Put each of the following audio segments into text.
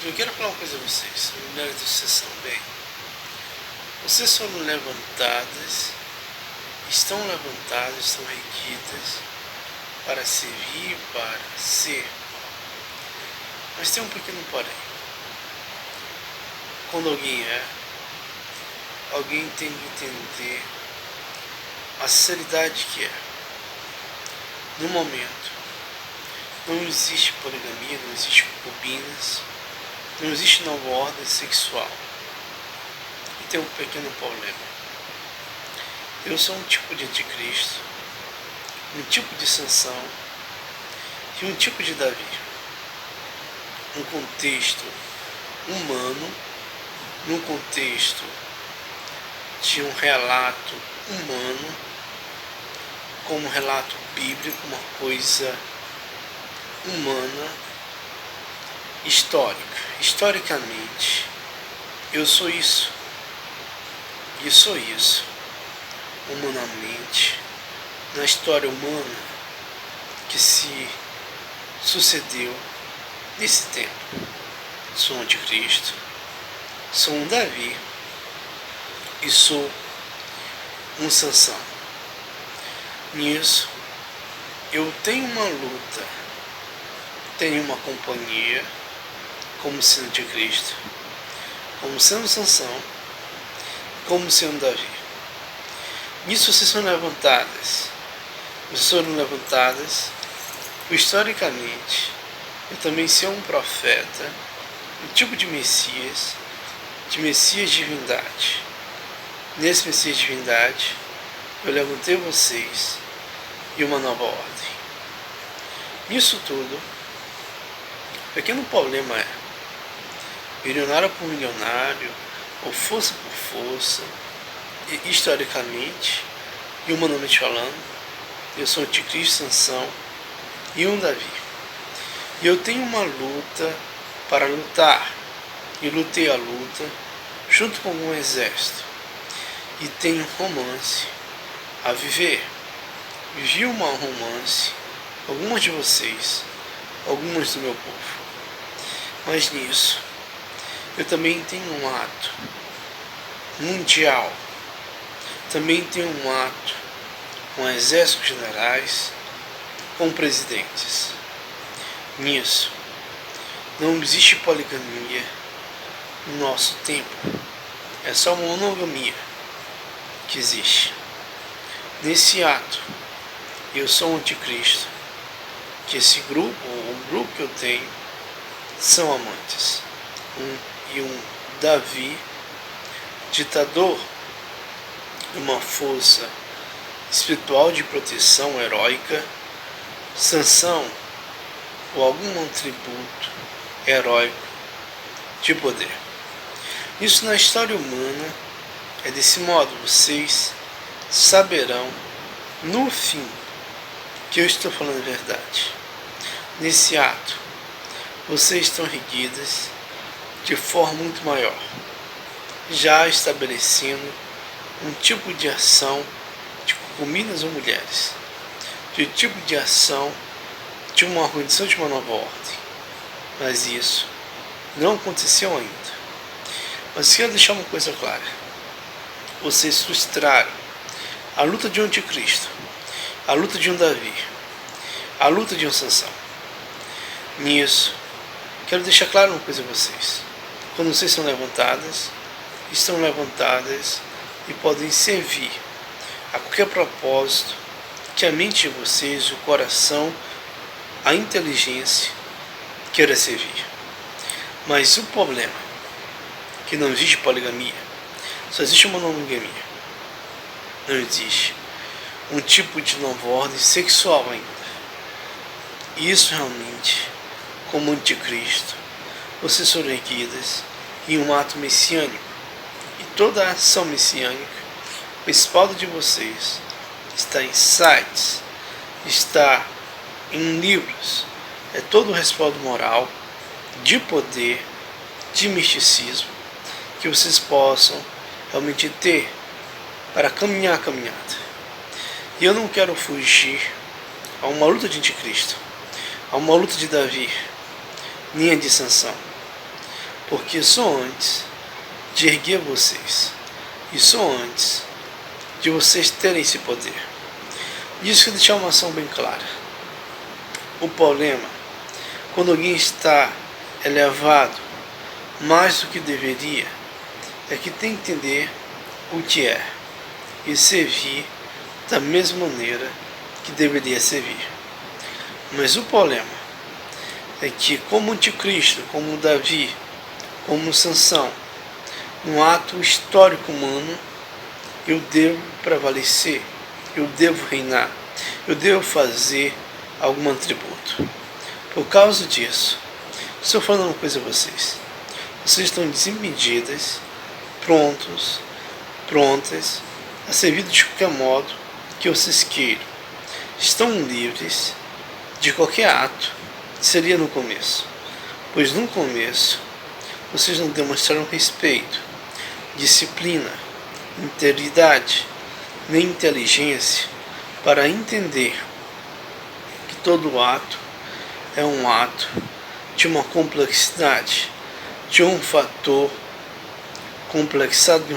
Eu quero falar uma coisa a vocês, mulheres de sucessão. Bem, vocês foram levantadas, estão erguidas para servir, para ser. Mas tem um pequeno porém. Quando alguém tem que entender a sinceridade que é. No momento, não existe poligamia, não existe concubinas, não existe nova ordem sexual. E tem um pequeno problema. Eu sou um tipo de anticristo, um tipo de Sansão e um tipo de Davi. Um contexto humano, num contexto de um relato humano, como um relato bíblico, uma coisa humana, histórica. Historicamente, eu sou isso. E sou isso. Humanamente, na história humana que se sucedeu nesse tempo. Sou um anticristo, sou um Davi e sou um Sansão. Nisso, eu tenho uma luta, tenho uma companhia, como sendo anticristo, como sendo Sansão, como sendo Davi. Nisso vocês são levantadas. Vocês foram levantadas, historicamente, eu também sou um profeta, um tipo de Messias divindade. Nesse Messias divindade, eu levantei vocês e uma nova ordem. Nisso tudo, o pequeno problema é milionário por milionário, ou força por força, e historicamente e humanamente falando, eu sou um anticristo, Sansão e um Davi. E eu tenho uma luta para lutar, e lutei a luta junto com um exército. E tenho um romance a viver. Vivi um romance, algumas de vocês, algumas do meu povo. Mas nisso, eu também tenho um ato mundial. Também tenho um ato com exércitos generais, com presidentes. Nisso, não existe poligamia no nosso tempo. É só monogamia que existe. Nesse ato, eu sou um anticristo, que esse grupo, o grupo que eu tenho, são amantes. Um Davi, ditador, uma força espiritual de proteção heróica, Sansão, ou algum atributo heróico de poder. Isso na história humana é desse modo. Vocês saberão no fim que eu estou falando a verdade. Nesse ato, vocês estão erguidas de forma muito maior, já estabelecendo um tipo de ação de concubinas ou mulheres, de tipo de ação de uma organização de uma nova ordem. Mas isso não aconteceu ainda. Mas quero deixar uma coisa clara. Vocês frustraram a luta de um anticristo, a luta de um Davi, a luta de um Sansão. Nisso, quero deixar claro uma coisa a vocês. Quando vocês são levantadas, estão levantadas e podem servir a qualquer propósito que a mente de vocês, o coração, a inteligência queira servir. Mas o problema é que não existe poligamia, só existe uma monogamia. Não existe um tipo de nova ordem sexual ainda. E isso realmente, como anticristo, vocês foram erguidas em um ato messiânico. E toda a ação messiânica, o respaldo de vocês está em sites, está em livros. É todo o respaldo moral, de poder, de misticismo, que vocês possam realmente ter para caminhar a caminhada. E eu não quero fugir a uma luta de anticristo, a uma luta de Davi, nem a de Sansão. porque só antes de erguer vocês, e só antes de vocês terem esse poder. Disso que deixar uma ação bem clara. O problema, quando alguém está elevado mais do que deveria, é que tem que entender o que é e servir da mesma maneira que deveria servir. Mas o problema é que, como anticristo, como Davi, como Sansão, no ato histórico humano, eu devo prevalecer, eu devo reinar, eu devo fazer algum atributo. Por causa disso, estou falando uma coisa a vocês. Vocês estão desimpedidas, prontas a servir de qualquer modo que vocês queiram. Estão livres de qualquer ato que seria no começo, pois no começo vocês não demonstraram respeito, disciplina, integridade, nem inteligência para entender que todo ato é um ato de uma complexidade, de um fator complexado, de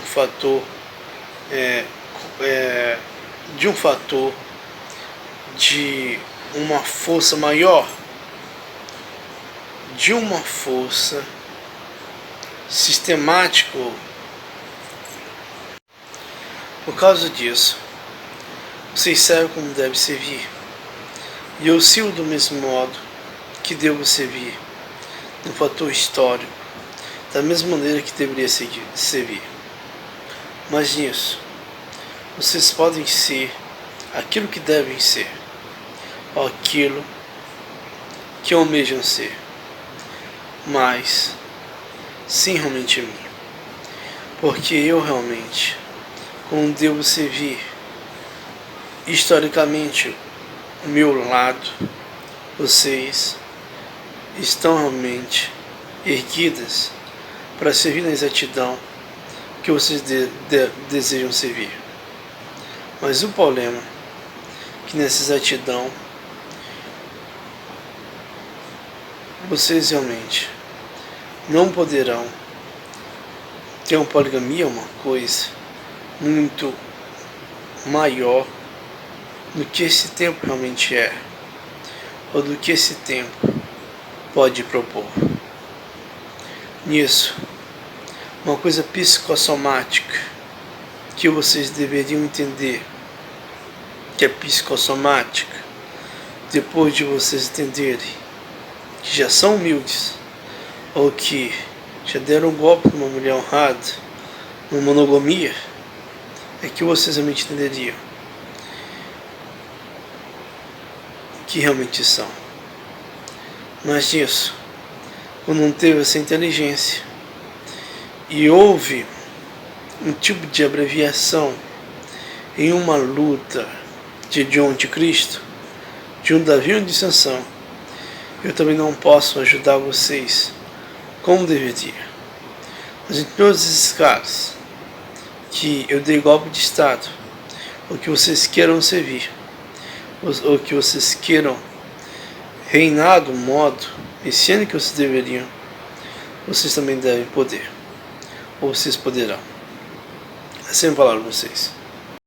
uma força maior, de uma força sistemática. Por causa disso, vocês sabem como deve servir, e eu sirvo do mesmo modo que devo servir, no fator histórico, da mesma maneira que deveria servir. Mas nisso, vocês podem ser aquilo que devem ser, ou aquilo que almejam ser, mas sem realmente mim, porque eu realmente, como devo servir, historicamente, o meu lado, vocês estão realmente erguidas para servir na exatidão que vocês desejam servir. Mas o problema é que nessa exatidão vocês realmente não poderão ter uma poligamia, uma coisa muito maior do que esse tempo realmente é, ou do que esse tempo pode propor. Nisso, uma coisa psicossomática que vocês deveriam entender que é psicossomática, depois de vocês entenderem que já são humildes, ou que já deram um golpe numa mulher honrada, numa monogamia, é que vocês realmente entenderiam que realmente são. Mas nisso, quando não teve essa inteligência e houve um tipo de abreviação em uma luta de um anticristo, de um Davi ou de Sansão, eu também não posso ajudar vocês como deveria. Mas em todos esses casos que eu dei golpe de Estado, ou que vocês queiram servir, ou que vocês queiram reinar do modo, esse ano que vocês deveriam, vocês também devem poder, ou vocês poderão. É sempre falar para vocês.